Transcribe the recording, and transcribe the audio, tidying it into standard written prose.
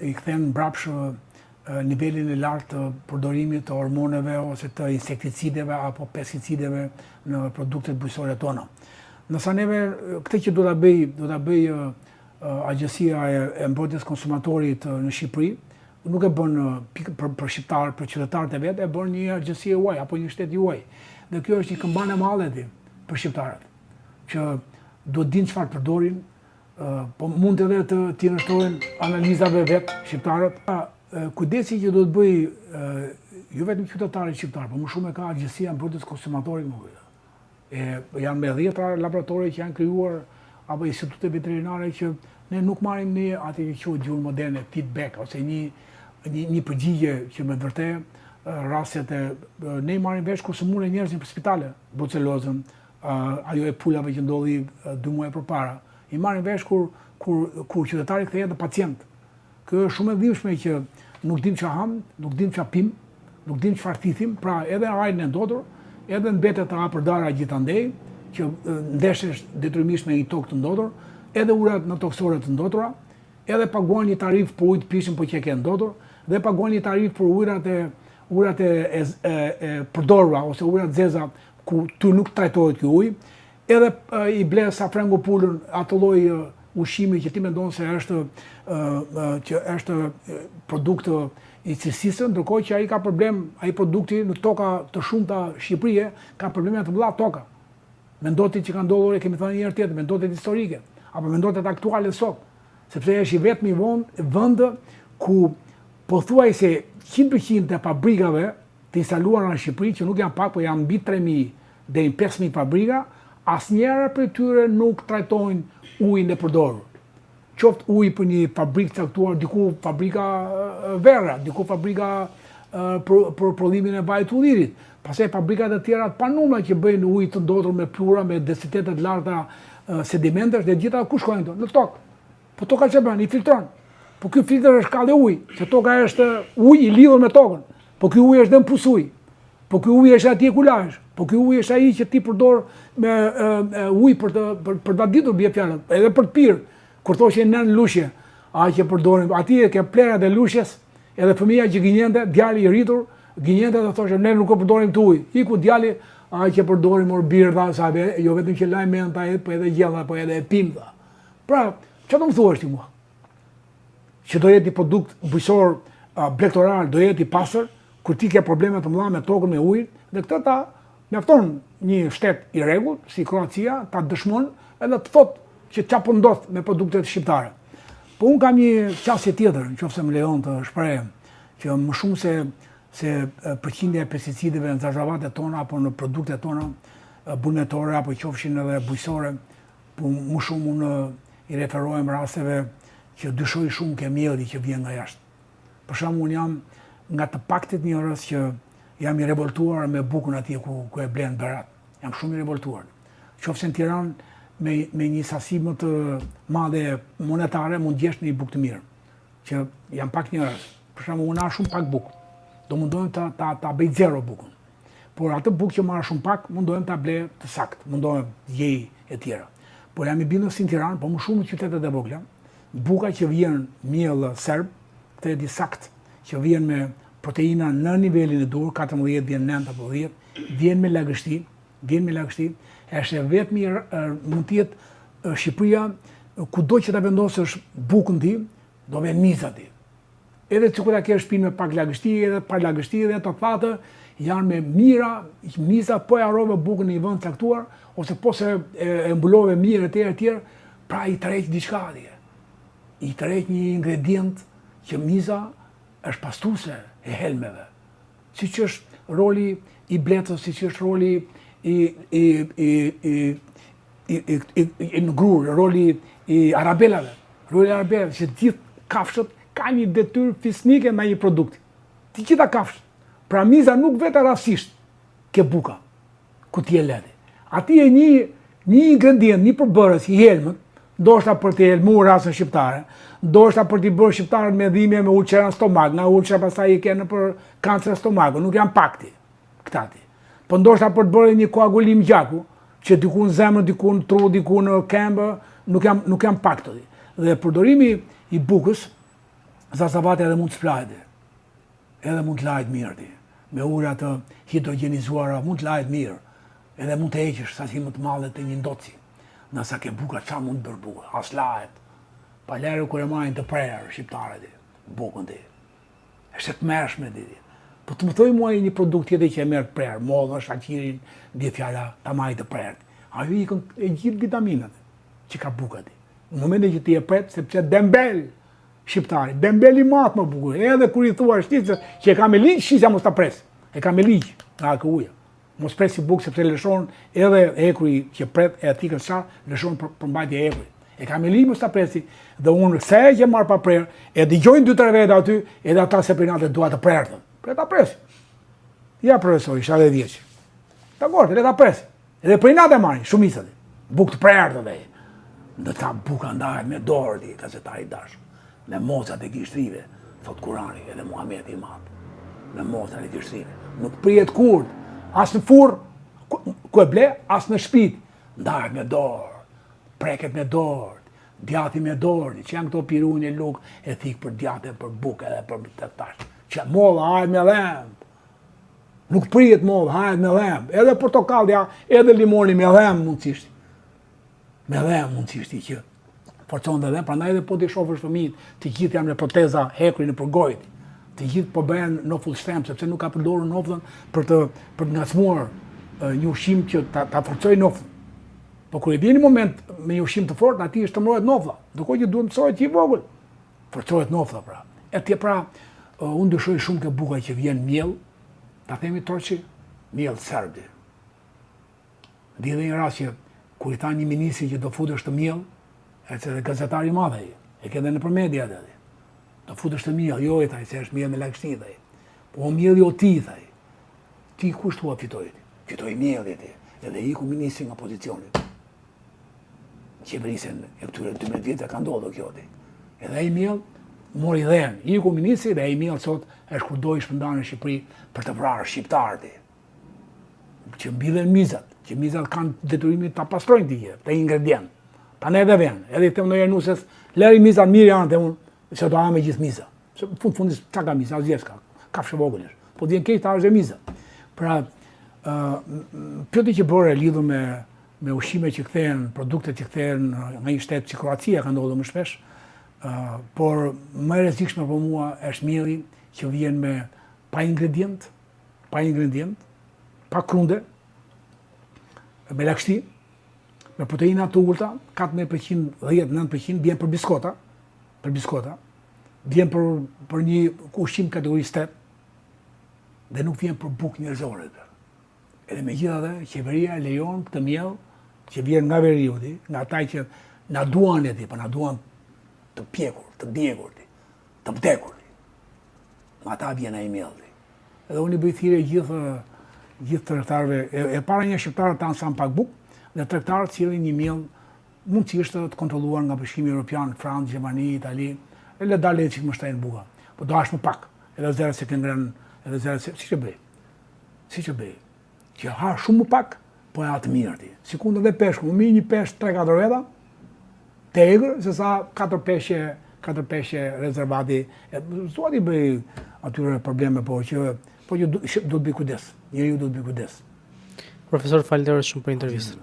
i kthen mbrapsht nivelin e lartë të përdorimit të hormoneve ose të insekticideve apo pesticideve në produktet bujqësore tona. Nësa neve këtë që do ta bëj Agjencia e Mbrojtjes Konsumatorit në Shqipëri, nuk e bën për shqiptarë, për qytetarët e vetë, e bën një agjenci juaj apo një shtet juaj. Dhe kjo është një këmbane e madhe për shqiptarët, që do të dinë çfarë përdorin, po mund edhe të tinështojnë analizave vetë shqiptarët. Kujdesi që do të bëj jo vetëm qytetarët shqiptarë, por më shumë e ka Agjencia e Mbrojtjes Konsumatorit më vjen. Janë me 10 laboratorë që janë krijuar apo institute veterinare që ne nuk marrim ne atë që quhet gjuhën moderne feedback ose një përgjigje që me vërtet rastet ne marrim vesh kur sëmurën njerëzit për spitale, brucelozën, ajo e pulave që ndodhi 2 muaj përpara. I marrim vesh kur qytetari kthehet në pacient. Kjo është shumë e dhimbshme që nuk dim çfarë ham, nuk dim çfarë pim, nuk dim çfarë thithim, pra edhe ajrin e ndotur, edhe mbetet apërdara gjithandej, që ndeshesh detyrimisht me një tokë të ndotur, edhe urat në toksore të ndotura, edhe paguan një tarif për ujë të pishëm po që ke ndotur, dhe paguan një tarif për ujrat e përdorura ose ujrat zeza ku ty nuk trajtohet ky ujë, edhe i ble safrango pulën atë lloj ushqimi që ti mendon se është produkt i cilësisë, ndërkohë që ai ka problem, ai produkti në toka të shumta shqipërie ka probleme të mëdha toka. Mendotit që ka ndodhur, e kemi thënë një herë tjetër, mendotit historike, apo mendotit aktuale sot, sepse është i vetmi vend ku pothuajse 100% të fabrikave të instaluara në Shqipëri, që nuk janë pak, po janë mbi 3.000 deri 5.000 fabrika, asnjëra prej tyre nuk trajtojnë ujin e përdorur. Qoftë uji për një fabrikë caktuar, diku fabrika verra, diku fabrika për prodhimin e vajit ullirit. Pastaj fabrikat e tjera të panumra që bëjnë ujë të ndotur me plura, me densitete të larta sedimentesh, dhe gjitha ku shkojnë to? Në tokë. Po toka çfarë bën? I filtron. Po ky filtr është kallë ujë, që toka është ujë i lidhur me tokën. Po ky ujë është dëm pusuj. Po ky ujë është atje ku lahesh. Po ky ujë është ai që ti përdor me ujë për ta ditur bie fjalën, edhe për të pirë. Kur thoshë nën lushje, ai që përdorin, atje ke plerat e lushjes, edhe fëmia që gënjente, djali i rritur, gënjente dhe thoshë ne nuk e përdorim të ujë. Iku djali, ai që përdorim mor birra, sa jo vetëm që lajm menta, po edhe gjella, po edhe e pimta. Pra, çfarë do të thuash ti mua? Që do jetë një produkt bujqësor blegtoral, do jetë i pastër, kur ti ke probleme të mëdha me tokën, me ujin, dhe këtë ta mjafton një shtet i rregullt, si Kroacia, ta dëshmon edhe të thotë që çfarë po ndodh me produktet shqiptare. Po un kam një qasje tjetër, nëse më lejon të shpreh, që më shumë se përqindja e pesticideve në zahavatet tona apo në produktet tona bulnetore apo qofshin edhe bujqësore, po më shumë unë i referohem rasteve që dyshoj shumë ke mielli që vjen nga jashtë. Për shembull, unë jam nga të paktit njerëz që jam i revoltuar me bukën atje ku e blen berat. Jam shumë i revoltuar. Qofse në Tiranë me një sasi më të madhe monetare mund gjesh një bukë të mirë, që jam pak njerëz. Për shembull, unë ha shumë pak bukë. Do mundohem ta bëj zero bukën. Por atë bukë që marr shumë pak, mundohem ta blej të saktë, mundohem gjej e tjera. Por jam i bindur si në Tiranë, po më shumë në qytetet e vogla, buka që vjen miell serb, këtë e di saktë, që vjen me proteina në nivelin e dur, 14 vjen 9 apo 10, vjen me lagështi, është vetëm mund të jetë Shqipëria, kudo që ta vendosësh bukën ti, do vjen miza ti. Edhe sikur ta kesh shtëpinë me pak lagështi, edhe pa lagështi, edhe ato fatë janë me mira, miza po e harrove bukën në një vend caktuar, ose po se e mbulove mirë e tjerë, pra i tërheq diçka atje. I tërheq një ingredient që miza është pastruese e helmeve. Siç është roli i bletës, siç është roli i ngrur, roli i arabelave. Roli i arabelave, që gjithë kafshët ka një detyrë fisnike me një produkt. Të gjitha kafshët. Pra miza nuk vetë rastësisht ke buka, ku ti e leti. Ati e një ingredient, një përbërës i helmët, ndoshta për të helmuar rasën shqiptare, ndoshta për t'i bërë shqiptarët me dhimbje me ulçera në stomak, nga ulçera pastaj i kanë për kancer stomaku, nuk janë pakti këtati. Po ndoshta për të bërë një koagulim gjaku, që diku në zemër, diku në tru, diku në këmbë, nuk janë pak të di. Dhe përdorimi i bukës Zarzavati edhe mund të splajti, edhe mund të lajt mirë ti. Me ura të hidrogenizuara mund të lajt mirë, edhe mund të heqësh sa që më të madhe të një ndoci. Nësa ke buka, qa mund të bërë buka? As lajt. Pa lerë kër e majnë të prerë, shqiptare ti, bukën ti. Eshte të mërshme ti. Po të më thoi mua një produkt tjetër që e merë të prerë, modhë, shaqirin, bje fjalla, ta majnë të prerë. Ajo i e gjithë vitaminat që ka buka ti. Në momentin që ti e pretë, sepse dembel shqiptari, dembel i matë më bukur, edhe kur i thua shtisë që e ka me ligjë, shisja mos ta presë, e ka me ligjë, nga kë uja. Mos presi bukë sepse lëshon edhe ekuri që pretë e ati këtë qarë, lëshon përmbajtje e ekuri. E ka me ligjë mos ta presi, dhe unë se që marë pa prerë, e digjojnë 2-3 vete aty, edhe ata se prinate duha të prerë. Pre ta presi. Ja, profesor, isha dhe vjeqë. Ta gorë, le ta presi. Edhe prinate marrin, shumisat. Bukë të prerë dhe. Në ta buka ndahet me dorë ti, gazetari dashur. Me mocat e gishtrive, thot Kurani, edhe Muhamedi i madh. Me mocat e gishtrive. Nuk prihet kurrë, as në furr, ku e ble, as në shtëpi. Ndahet me dorë, preket me dorë, djati me dorë, që janë këto pirun e luk, e thik për djate, për bukë edhe për të tash. Që molla hajt me dhemë. Nuk prihet molla, hajt me dhemë. Edhe portokallja, edhe limoni me dhemë mundësisht. Me dhemë mundësisht i që forcon dhe dhemë, prandaj edhe po t'i shofësh fëmijët, të gjithë janë me proteza hekrin e përgojit. Të gjithë po bëhen nofull shtem, sepse nuk ka përdorur nofullën për të ngacmuar një ushqim që ta forcojë nofull. Po kur i vjen një moment me një ushqim të fortë, aty është shtrëmrohet nofulla. Ndërkohë që duhet mësohet që i vogël. Forcohet nofulla pra. Etj pra, unë dyshoj shumë ke buka që vjen miell, ta themi troçi, miell serbi. Dhe një rast që kur i tha një ministri që do futesh të miell, edhe gazetari i madh ai, e ke edhe nëpër media atë. Do futesh të miell, jo i thaj se është miell me lagështi thaj. Po mielli o ti thaj. Ti kush thua fitoi? Fitoi mielli ti. Edhe iku ministri nga pozicioni. Qeverisën e këtyre 12 vjetë ka ndodhur kjo ti. Edhe ai miell mori dhen, iku ministri dhe ai miell sot është kur do i shpërndan në Shqipëri për të vrarë shqiptarët. Që mbillen mizat, që mizat kanë detyrimin ta pastrojnë ti të ingredient. Ta ne edhe vjen, edhe i them ndonjëherë nuses, lëri mizat mirë janë te unë, se do ha me gjithë miza. Se fundis çka ka miza, asgjë s'ka. Kafshë vogël është. Po vjen keq ta është miza. Pra, pyetja që bëre lidhur me ushqime që kthehen, produkte që kthehen nga një shtet si Kroacia ka ndodhur më shpesh, por më e rrezikshme për mua është mielli që vjen me pa ingredient, pa krunde, me lagështi, me proteina të ulta, 14%, 10-9% vjen për biskota, vjen për një ushqim kategorisë 8, dhe nuk vjen për bukë njerëzore. Edhe megjithatë, qeveria lejon këtë miell që vjen nga veriuti, nga ata që na duan ti, po na duan të pjekur, të djegur ti, të vdekur ti. Ma ata vjen ai miell ti. Edhe unë i bëj thirrje gjithë tregtarëve, e para një shqiptarë tanë sa pak bukë, dhe tregtarët sillin një miell mundësisht të kontrolluar nga Bashkimi Evropian, Francë, Gjermani, Itali, e le dalë që më shtajnë buka. Po do hash më pak, edhe zero se këngren, edhe zero se si që bëj. Që ha shumë më pak, po e atë mirë ti. Sikundë dhe peshku, më mirë një pesh 3-4 veta, të egër, se sa 4 peshe rezervati. Zua t'i bëj atyre probleme, po që do të bëj kujdes. Njeriu do të bëj kujdes. Profesor, falenderoj shumë për intervistën.